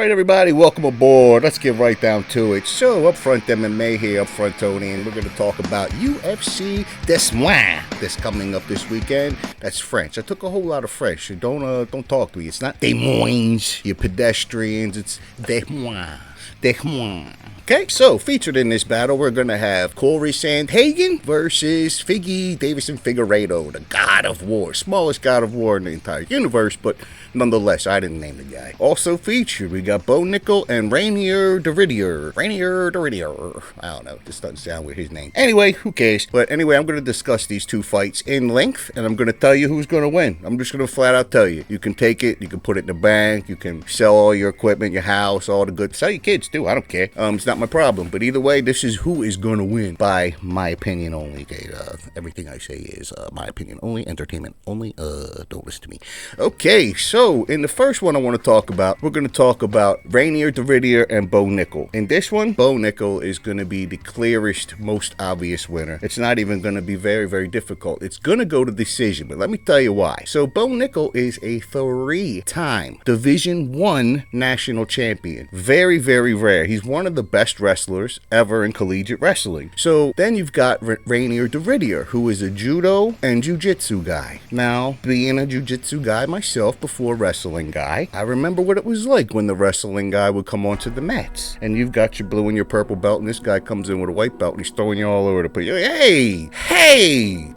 Alright everybody, welcome aboard. Let's get right down to it. So, up front MMA here, up front Tony, and we're going to talk about UFC Des Moines that's coming up this weekend. That's French. I took a whole lot of French, so don't talk to me. It's not Des Moines, you pedestrians. It's Des Moines. Des Moines. Okay, so featured in this battle, we're going to have Corey Sandhagen versus Figgy Davison Figueiredo, the God of War, smallest God of War in the entire universe, but nonetheless, I didn't name the guy. Also featured, we got Bo Nickal and Reinier de Ridder. Reinier de Ridder. I don't know, this doesn't sound with his name. Anyway, who cares? But anyway, I'm going to discuss these two fights in length, and I'm going to tell you who's going to win. I'm just going to flat out tell you. You can take it, you can put it in the bank, you can sell all your equipment, your house, all the good. Sell your kids too, I don't care. It's not my problem. But either way, this is who is going to win by my opinion only. Okay, everything I say is my opinion only, entertainment only. Don't listen to me. Okay, so in the first one I want to talk about, we're going to talk about Reinier de Ridder and Bo Nickal. In this one, Bo Nickal is going to be the clearest, most obvious winner. It's not even going to be very, very difficult. It's going to go to decision, but let me tell you why. So Bo Nickal is a 3-time Division I national champion. Very, very rare. He's one of the best wrestlers ever in collegiate wrestling. So then you've got Reinier de Ridder, who is a judo and jiu-jitsu guy. Now, being a jiu-jitsu guy myself before wrestling guy, I remember what it was like when the wrestling guy would come onto the mats. And you've got your blue and your purple belt, and this guy comes in with a white belt, and he's throwing you all over the place. Hey,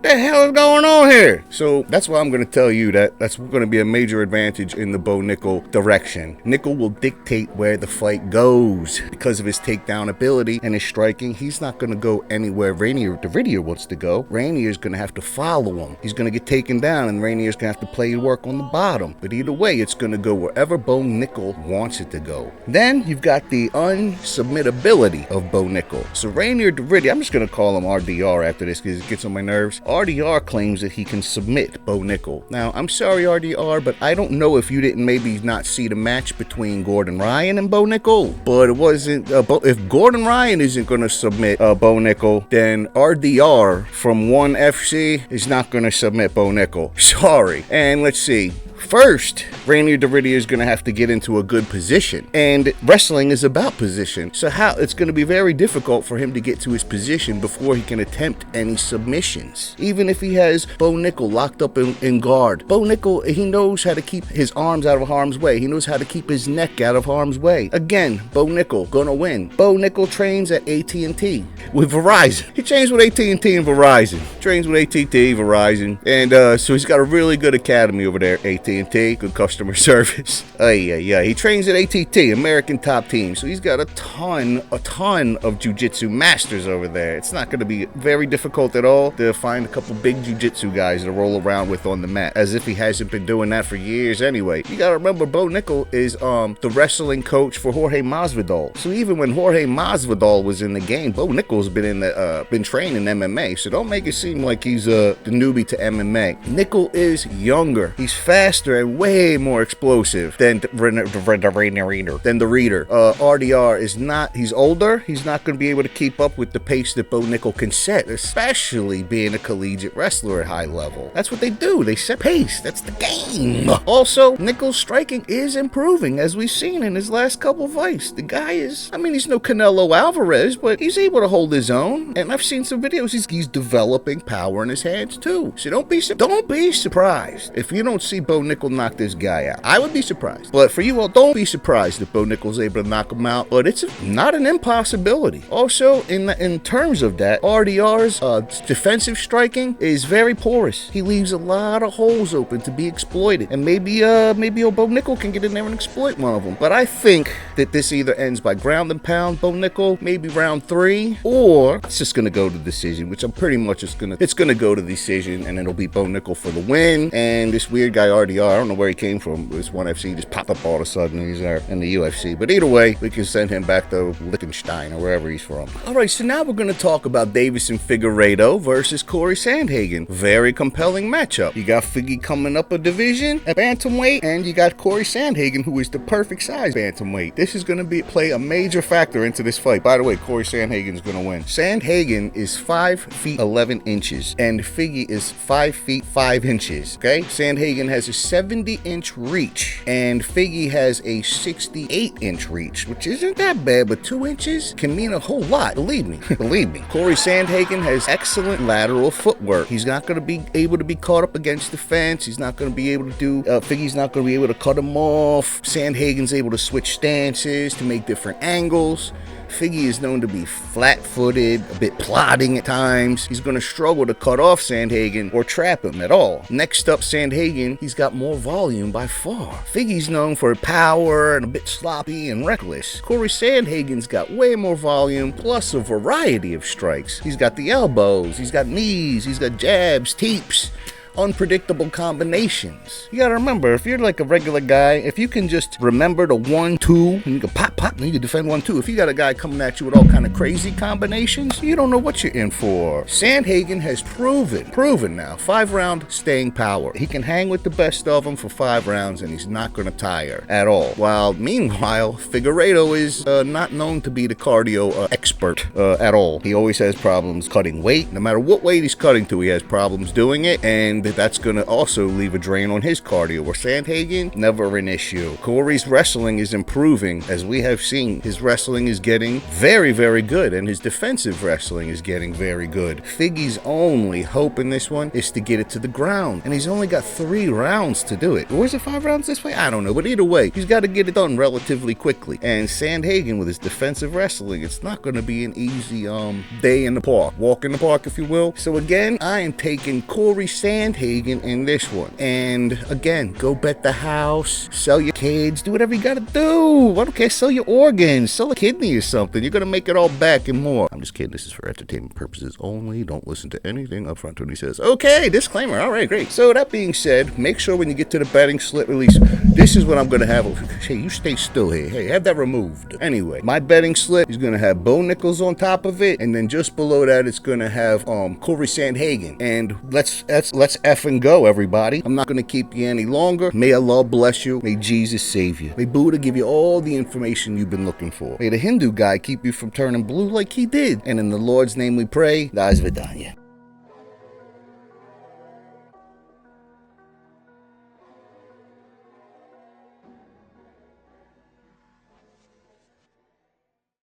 the hell is going on here? So that's why I'm going to tell you that that's going to be a major advantage in the Bo Nickal direction. Nickal will dictate where the fight goes because of his takedown ability and his striking. He's not going to go anywhere Reinier de Ridder wants to go. Reinier is going to have to follow him. He's going to get taken down, and Reinier is going to have to play work on the bottom. But either way, it's going to go wherever Bo Nickal wants it to go. Then you've got the unsubmittability of Bo Nickal. So Reinier de Ridder, I'm just going to call him RDR after this because it gets on my nerves. RDR claims that he can submit Bo Nickal. Now, I'm sorry RDR, but I don't know if you didn't maybe not see the match between Gordon Ryan and Bo Nickal, but it wasn't, if Gordon Ryan isn't going to submit Bo Nickal, then RDR from 1FC is not going to submit Bo Nickal. Sorry. And let's see. First, Reinier de Ridder is going to have to get into a good position, and wrestling is about position. So it's going to be very difficult for him to get to his position before he can attempt any submissions. Even if he has Bo Nickal locked up in guard, Bo Nickal, he knows how to keep his arms out of harm's way. He knows how to keep his neck out of harm's way. Again, Bo Nickal gonna win. Bo Nickal trains at AT&T with Verizon. He trains with AT&T and Verizon. Trains with AT&T, Verizon, and so he's got a really good academy over there. AT&T, good customer service. Yeah. He trains at ATT, American Top Team. So he's got a ton of jiu-jitsu masters over there. It's not going to be very difficult at all to find a couple big jiu-jitsu guys to roll around with on the mat, as if he hasn't been doing that for years anyway. You got to remember, Bo Nickal is the wrestling coach for Jorge Masvidal. So even when Jorge Masvidal was in the game, Bo Nickal's been training MMA. So don't make it seem like he's the newbie to MMA. Nickal is younger. He's faster and way more explosive than the Reinier. RDR is not, he's older, he's not going to be able to keep up with the pace that Bo Nickal can set, especially being a collegiate wrestler at high level. That's what they do, they set pace, that's the game. Also, Nickal's striking is improving, as we've seen in his last couple fights. The guy is, he's no Canelo Alvarez, but he's able to hold his own, and I've seen some videos, he's developing power in his hands too. So don't be surprised if you don't see Bo Nickal knock this guy out. I would be surprised. But for you all, don't be surprised if Bo Nickal's able to knock him out. But it's not an impossibility. Also, in terms of that, RDR's defensive striking is very porous. He leaves a lot of holes open to be exploited. And maybe Bo Nickal can get in there and exploit one of them. But I think that this either ends by ground and pound, Bo Nickal, maybe round 3, or it's just going to go to decision, which I'm pretty much it's going to go to decision, and it'll be Bo Nickal for the win. And this weird guy RDR, I don't know where he came from. This 1FC just popped up all of a sudden, and he's there in the UFC. But either way, we can send him back to Liechtenstein or wherever he's from. All right, so now we're going to talk about Davison Figueiredo versus Corey Sandhagen. Very compelling matchup. You got Figgy coming up a division at bantamweight, and you got Corey Sandhagen, who is the perfect size bantamweight. This is going to play a major factor into this fight. By the way, Corey Sandhagen is going to to win. Sandhagen is 5 feet 11 inches, and Figgy is 5 feet 5 inches. Okay, Sandhagen has a 70-inch reach, and Figgy has a 68-inch reach, which isn't that bad, but 2 inches can mean a whole lot. Believe me, believe me. Corey Sandhagen has excellent lateral footwork. He's not going to be able to be caught up against the fence. He's not going to be able to do. Figgy's not going to be able to cut him off. Sandhagen's able to switch stances to make different angles. Figgy is known to be flat-footed, a bit plodding at times. He's going to struggle to cut off Sandhagen or trap him at all. Next up, Sandhagen, he's got more volume by far. Figgy's known for power and a bit sloppy and reckless. Corey Sandhagen's got way more volume, plus a variety of strikes. He's got the elbows, he's got knees, he's got jabs, teeps, unpredictable combinations. You gotta remember, if you're like a regular guy, if you can just remember the 1-2, and you can pop, and you can defend 1-2. If you got a guy coming at you with all kind of crazy combinations, you don't know what you're in for. Sandhagen has proven now, 5-round staying power. He can hang with the best of them for 5 rounds, and he's not gonna tire at all. While meanwhile, Figueiredo is not known to be the cardio expert at all. He always has problems cutting weight. No matter what weight he's cutting to, he has problems doing it, and that's going to also leave a drain on his cardio. Where Sandhagen, never an issue. Corey's wrestling is improving, as we have seen. His wrestling is getting very, very good, and his defensive wrestling is getting very good. Figgy's only hope in this one is to get it to the ground, and he's only got 3 rounds to do it. Or is it 5 rounds this way? I don't know, but either way, he's got to get it done relatively quickly. And Sandhagen, with his defensive wrestling, it's not going to be an easy day in the park. Walk in the park, if you will. So again, I am taking Corey Sandhagen in this one. And again, go bet the house, sell your kids, do whatever you gotta do. I don't care, sell your organs, sell a kidney or something. You're gonna make it all back and more. I'm just kidding, this is for entertainment purposes only. Don't listen to anything up front when he says, okay, disclaimer. All right, great. So that being said, make sure when you get to the betting slip release, this is what I'm gonna have. Hey, you stay still here. Hey, have that removed. Anyway, my betting slip is gonna have Bo Nickal on top of it, and then just below that, it's gonna have Corey Sandhagen. And let's effing go, everybody. I'm not going to keep you any longer. May Allah bless you. May Jesus save you. May Buddha give you all the information you've been looking for. May the Hindu guy keep you from turning blue like he did. And in the Lord's name we pray. Das Vidanya.